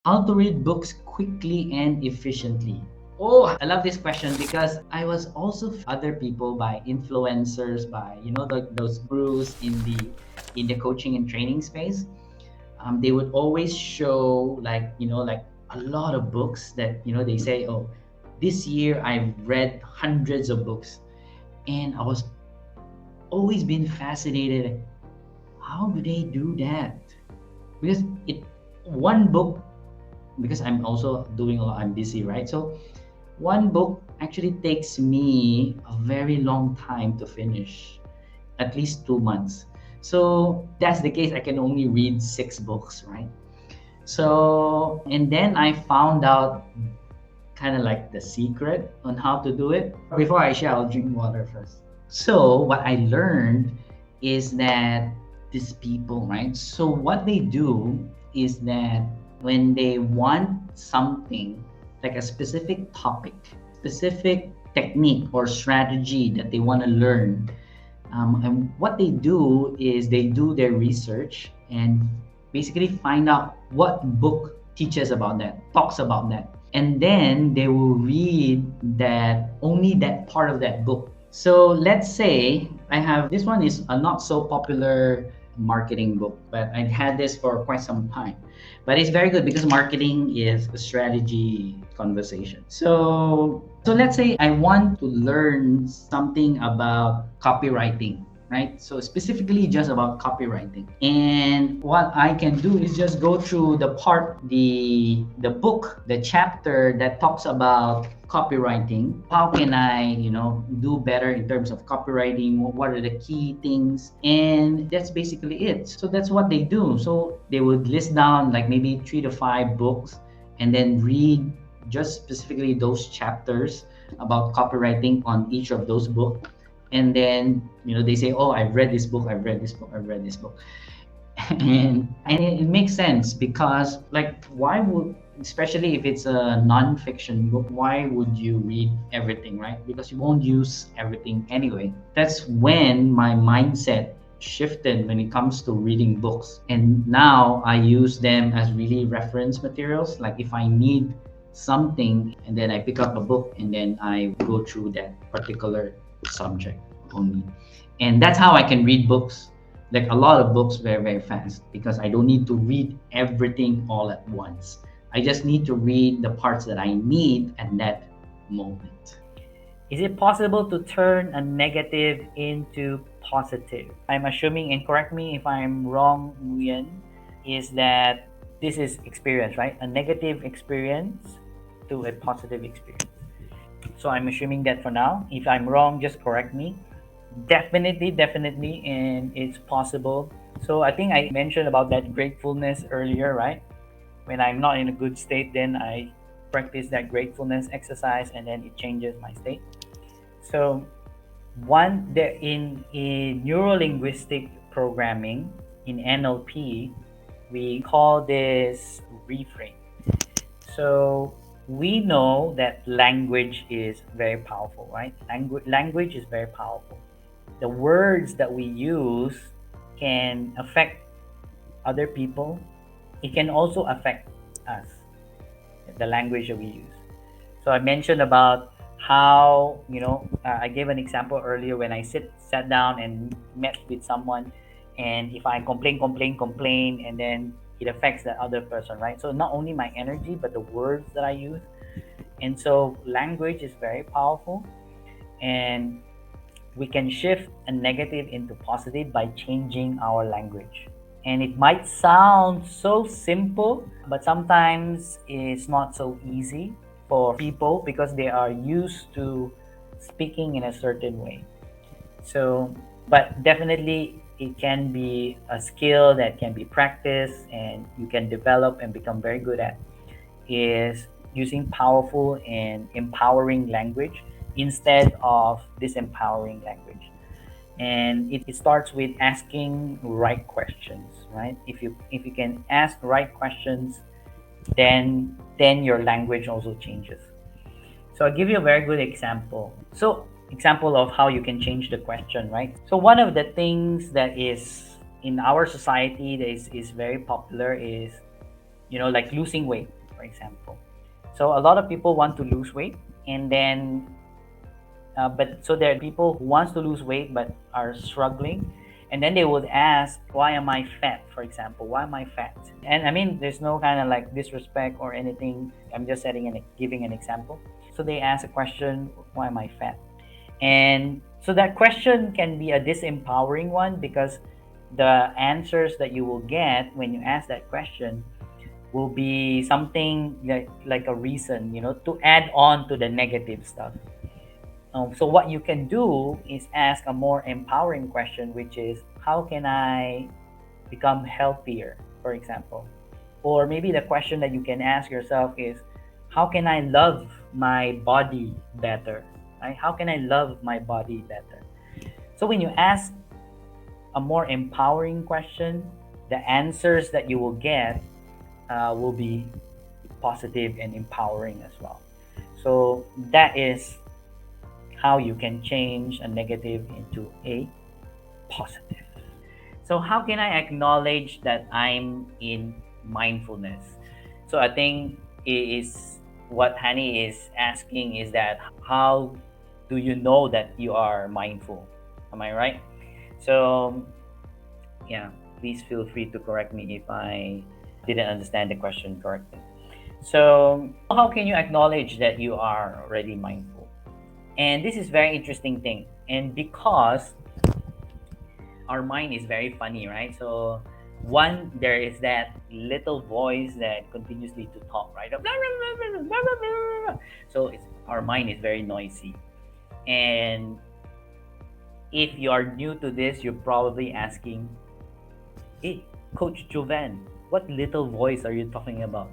How to read books quickly and efficiently. Oh, I love this question because I was also other people by influencers, by those gurus in the coaching and training space. They would always show like a lot of books that they say, oh, this year I've read hundreds of books, and I was always been fascinated. How do they do that? Because it one book, because I'm also doing a lot, I'm busy, right? So one book actually takes me a very long time to finish, at least 2 months. So that's the case. I can only read 6 books, right? So, and then I found out kind of like the secret on how to do it. Before I share, I'll drink water first. So, what I learned is that these people, right? So, what they do is that when they want something like a specific topic, specific technique or strategy that they want to learn, and what they do is they do their research and basically find out what book teaches about that, talks about that. And then they will read that only that part of that book. So let's say I have this one is a not so popular marketing book, but I had this for quite some time. But it's very good because marketing is a strategy conversation. So let's say I want to learn something about copywriting, right? So specifically just about copywriting. And what I can do is just go through the book, the chapter that talks about copywriting. How can I, do better in terms of copywriting? What are the key things? And that's basically it. So that's what they do. So they would list down like maybe 3 to 5 books and then read just specifically those chapters about copywriting on each of those books. And then they say, oh, I've read this book, I've read this book, I've read this book. And it makes sense because, like, why would, especially if it's a non-fiction book, why would you read everything, right? Because you won't use everything anyway. That's when my mindset shifted when it comes to reading books, and now I use them as really reference materials. Like if I need something, and then I pick up a book and then I go through that particular subject only. And that's how I can read books, like a lot of books, very, very fast, because I don't need to read everything all at once. I just need to read the parts that I need at that moment. Is it possible to turn a negative into positive? I'm assuming, and correct me if I'm wrong, Nguyen, is that this is experience, right? A negative experience to a positive experience. So I'm assuming that for now. If I'm wrong, just correct me. Definitely, and it's possible. So I think I mentioned about that gratefulness earlier, right? When I'm not in a good state, then I practice that gratefulness exercise, and then it changes my state. So one there in neuro-linguistic programming, in NLP, we call this reframe. So we know that language is very powerful, right? Language is very powerful. The words that we use can affect other people. It can also affect us, the language that we use. So I mentioned about how, I gave an example earlier when I sat down and met with someone, and if I complain, and then it affects the other person, right? So not only my energy, but the words that I use. And so language is very powerful, and we can shift a negative into positive by changing our language. And it might sound so simple, but sometimes it's not so easy for people because they are used to speaking in a certain way. So, but definitely it can be a skill that can be practiced and you can develop and become very good at, is using powerful and empowering language instead of disempowering language. And it starts with asking right questions, right? If you can ask right questions, then your language also changes. So I'll give you a very good example. So example of how you can change the question, right? So one of the things that is in our society that is very popular is, like losing weight. for example. So a lot of people want to lose weight, and then but so there are people who wants to lose weight but are struggling, and then they would ask, why am I fat, for example? Why am I fat? And I mean, there's no kind of like disrespect or anything. I'm just giving an example. So they ask a question, why am I fat? And so that question can be a disempowering one, because the answers that you will get when you ask that question will be something like a reason, to add on to the negative stuff. So what you can do is ask a more empowering question, which is, how can I become healthier, for example? Or maybe the question that you can ask yourself is, how can I love my body better? Right? How can I love my body better? So when you ask a more empowering question, the answers that you will get will be positive and empowering as well. So that is how you can change a negative into a positive. So how can I acknowledge that I'm in mindfulness? So I think it is what Hani is asking is that, how do you know that you are mindful? Am I right? So yeah, please feel free to correct me if I didn't understand the question correctly. So how can you acknowledge that you are already mindful? And this is very interesting thing. And because our mind is very funny, right? So one, there is that little voice that continuously to talk, right? So our mind is very noisy. And if you are new to this, you're probably asking, hey, Coach Jovan, what little voice are you talking about?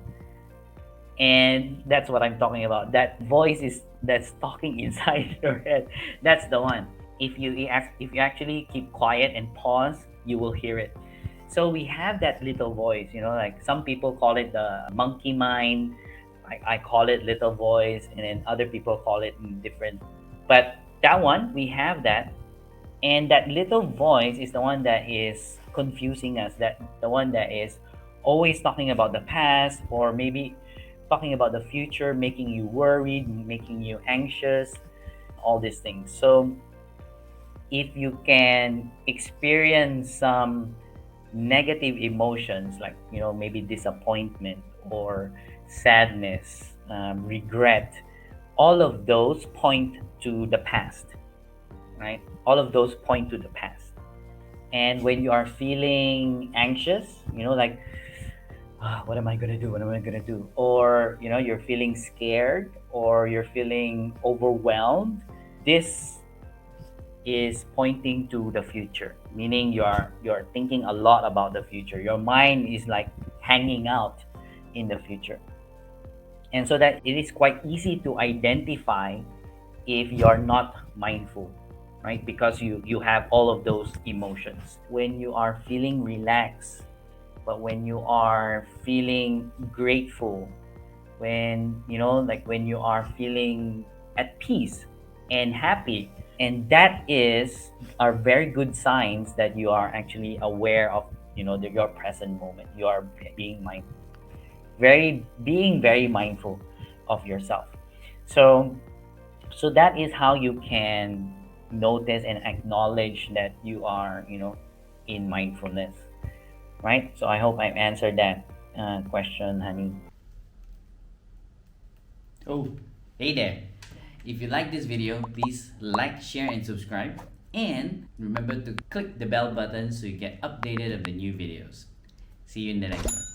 And that's what I'm talking about. That voice that's talking inside your head. That's the one. If you actually keep quiet and pause, you will hear it. So we have that little voice, like some people call it the monkey mind. I call it little voice, and then other people call it different. But that one, we have that, and that little voice is the one that is confusing us. That the one that is always talking about the past, or maybe talking about the future, making you worried, making you anxious, all these things. So if you can experience some negative emotions, like maybe disappointment or sadness, regret, all of those point to the past, right? All of those point to the past. And when you are feeling anxious, like, what am I gonna do? What am I gonna do? Or you're feeling scared, or you're feeling overwhelmed. This is pointing to the future, meaning you're thinking a lot about the future. Your mind is like hanging out in the future. And so that it is quite easy to identify if you're not mindful, right? Because you have all of those emotions. When you are feeling relaxed, but when you are feeling grateful, when like when you are feeling at peace and happy, and that are very good signs that you are actually aware of your present moment. You are being mindful, being very mindful of yourself. So that is how you can notice and acknowledge that you are in mindfulness, right? So I hope I've answered that question, honey. Oh, hey there. If you like this video, please like, share, and subscribe. And remember to click the bell button so you get updated of the new videos. See you in the next one.